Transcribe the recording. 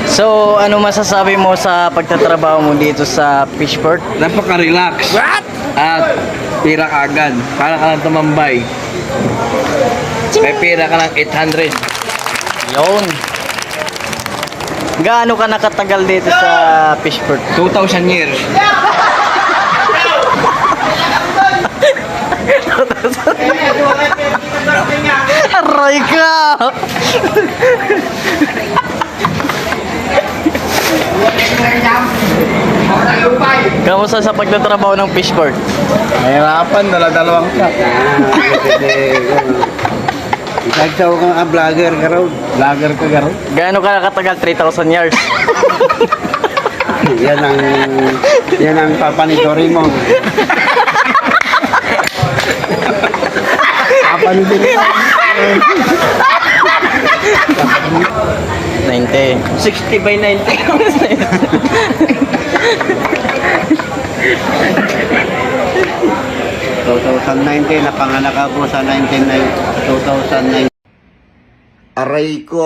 So, ano masasabi mo sa pagtatrabaho mo dito sa Fishport? Napaka-relax. What? At pira ka agad. Para ka lang tumambay. May pira ka ng 800. Yun. Gaano ka nakatagal dito sa Fishport? 2,000 years. Aray ka! Kamusta sa pagtatrabaho ng Fishport? Mahirapan, dala-dalawang ka. Nagsaw ka nga, vlogger ka raw. Vlogger ka raw. Gaano ka nakatagal? 3,000 years. Yan ang papanitori mo. Papanitori mo. 90. 60 by 90. 2019, napanganak ako sa 2009. Aray ko!